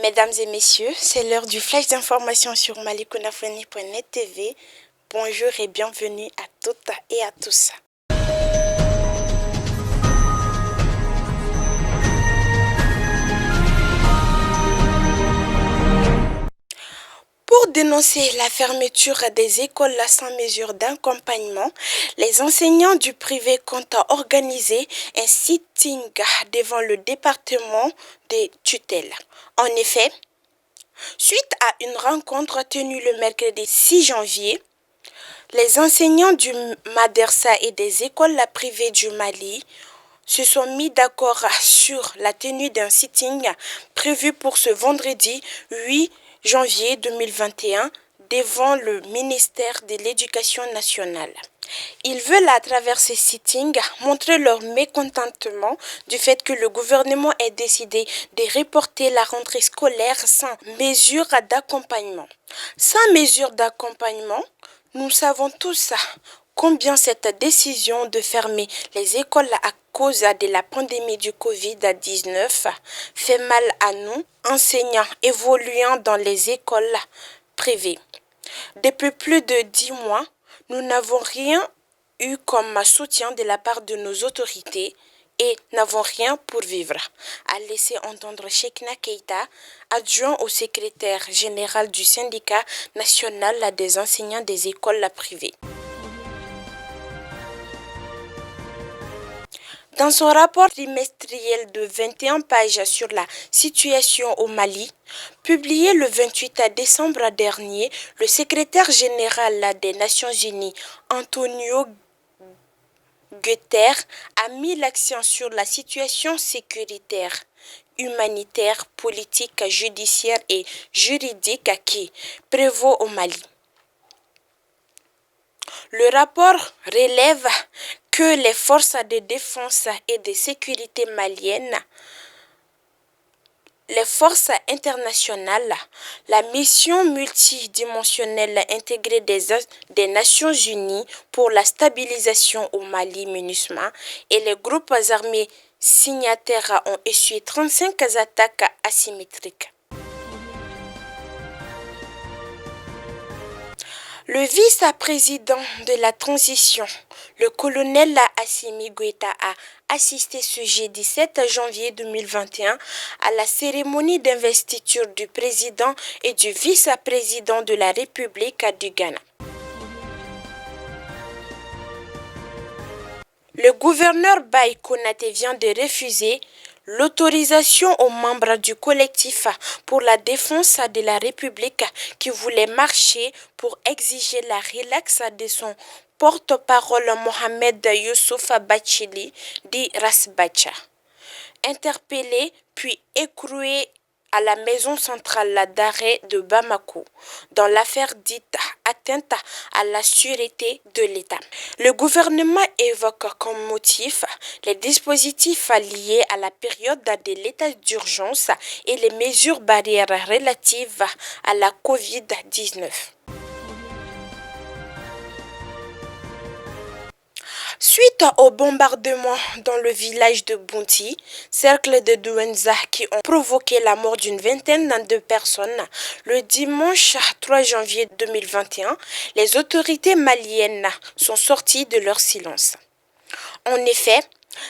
Mesdames et messieurs, c'est l'heure du flash d'information sur malikonafoni.net TV. Bonjour et bienvenue à toutes et à tous. Pour dénoncer la fermeture des écoles sans mesure d'accompagnement, les enseignants du privé comptent organiser un sitting devant le département des tutelles. En effet, suite à une rencontre tenue le mercredi 6 janvier, les enseignants du Madersa et des écoles privées du Mali se sont mis d'accord sur la tenue d'un sitting prévu pour ce vendredi 8 janvier 2021 devant le ministère de l'Éducation nationale. Ils veulent à travers ces sittings montrer leur mécontentement du fait que le gouvernement ait décidé de reporter la rentrée scolaire sans mesure d'accompagnement. Sans mesure d'accompagnement, nous savons tous combien cette décision de fermer les écoles à cause de la pandémie du Covid-19 fait mal à nous, enseignants évoluant dans les écoles privées. Depuis plus de 10 mois, nous n'avons rien eu comme soutien de la part de nos autorités et n'avons rien pour vivre, a laissé entendre Cheikhna Keita, adjoint au secrétaire général du syndicat national des enseignants des écoles privées. Dans son rapport trimestriel de 21 pages sur la situation au Mali, publié le 28 décembre dernier, le secrétaire général des Nations Unies, Antonio Guterres, a mis l'accent sur la situation sécuritaire, humanitaire, politique, judiciaire et juridique qui prévaut au Mali. Le rapport relève que les forces de défense et de sécurité maliennes, les forces internationales, la mission multidimensionnelle intégrée des Nations Unies pour la stabilisation au Mali, MINUSMA, et les groupes armés signataires ont essuyé 35 attaques asymétriques. Le vice-président de la transition, le colonel Assimi Goïta, a assisté ce jeudi 7 janvier 2021 à la cérémonie d'investiture du président et du vice-président de la République du Ghana. Le gouverneur Baye Konaté vient de refuser l'autorisation aux membres du collectif pour la défense de la République qui voulait marcher pour exiger la relaxe de son porte-parole Mohamed Youssouf Bachili dit Rasbacha. Interpellé puis écroué à la maison centrale d'arrêt de Bamako dans l'affaire dite atteinte à la sûreté de l'État. Le gouvernement évoque comme motif les dispositifs liés à la période de l'état d'urgence et les mesures barrières relatives à la Covid-19. Suite au bombardement dans le village de Bounti, cercle de Douenza qui ont provoqué la mort d'une vingtaine de personnes, le dimanche 3 janvier 2021, les autorités maliennes sont sorties de leur silence. En effet,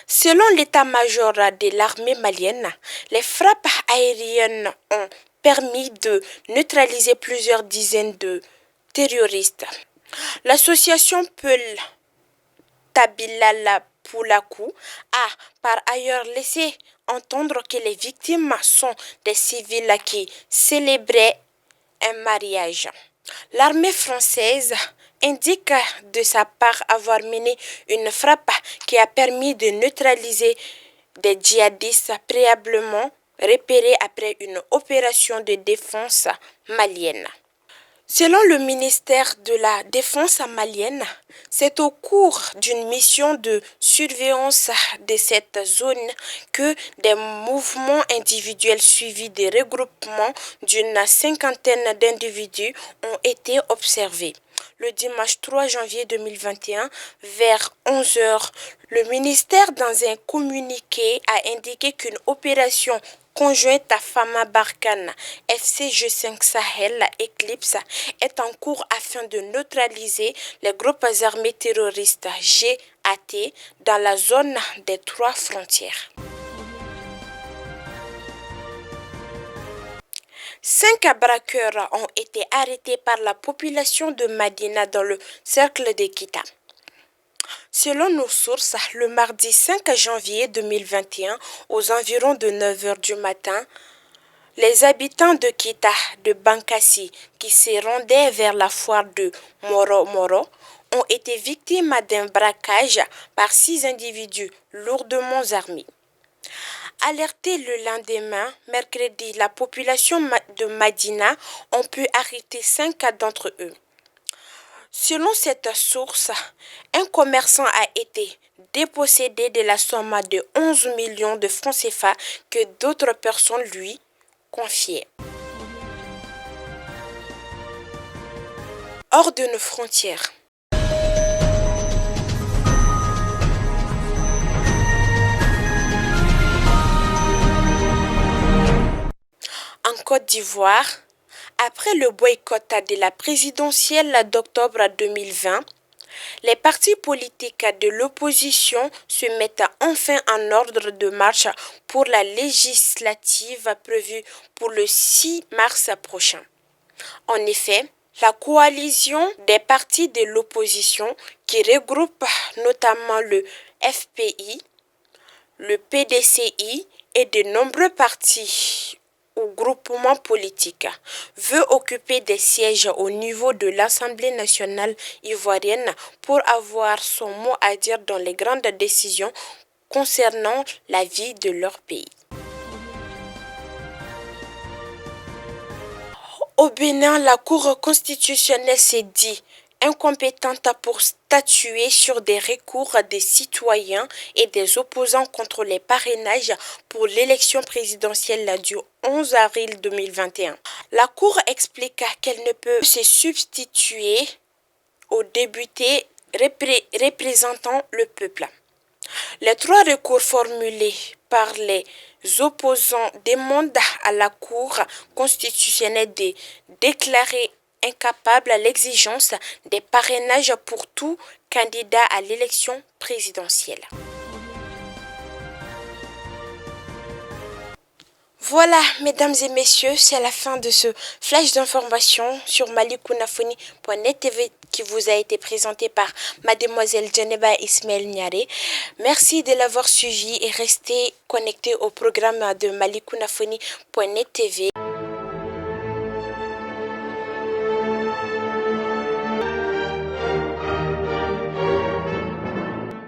selon l'état-major de l'armée malienne, les frappes aériennes ont permis de neutraliser plusieurs dizaines de terroristes. L'association Peul Tabilala Poulakou a par ailleurs laissé entendre que les victimes sont des civils qui célébraient un mariage. L'armée française indique de sa part avoir mené une frappe qui a permis de neutraliser des djihadistes préalablement repérés après une opération de défense malienne. Selon le ministère de la Défense malienne, c'est au cours d'une mission de surveillance de cette zone que des mouvements individuels suivis des regroupements d'une cinquantaine d'individus ont été observés. Le dimanche 3 janvier 2021, vers 11 h, le ministère, dans un communiqué, a indiqué qu'une opération conjointe à Fama Barkhane, FC G5 Sahel Eclipse, est en cours afin de neutraliser les groupes armés terroristes GAT dans la zone des 3 frontières. 5 braqueurs ont été arrêtés par la population de Madina dans le cercle de Kita. Selon nos sources, le mardi 5 janvier 2021, aux environs de 9 h du matin, les habitants de Kita, de Bankassi, qui se rendaient vers la foire de Moro Moro, ont été victimes d'un braquage par 6 individus lourdement armés. Alertée le lendemain, mercredi, la population de Madina ont pu arrêter 5 d'entre eux. Selon cette source, un commerçant a été dépossédé de la somme de 11 millions de francs CFA que d'autres personnes lui confiaient. Hors de nos frontières. En Côte d'Ivoire, après le boycott de la présidentielle d'octobre 2020, les partis politiques de l'opposition se mettent enfin en ordre de marche pour la législative prévue pour le 6 mars prochain. En effet, la coalition des partis de l'opposition qui regroupe notamment le FPI, le PDCI et de nombreux partis ou groupements politiques veut occuper des sièges au niveau de l'Assemblée nationale ivoirienne pour avoir son mot à dire dans les grandes décisions concernant la vie de leur pays. Au Bénin, la Cour constitutionnelle s'est dit incompétente pour statuer sur des recours des citoyens et des opposants contre les parrainages pour l'élection présidentielle du 11 avril 2021. La Cour explique qu'elle ne peut se substituer aux députés représentant le peuple. Les 3 recours formulés par les opposants demandent à la Cour constitutionnelle de déclarer incapable l'exigence des parrainages pour tout candidat à l'élection présidentielle. Voilà, mesdames et messieurs, c'est la fin de ce flash d'information sur malikounafoni.net TV qui vous a été présenté par mademoiselle Djeneba Ismaël Niaré. Merci de l'avoir suivi et restez connectés au programme de malikounafoni.net TV.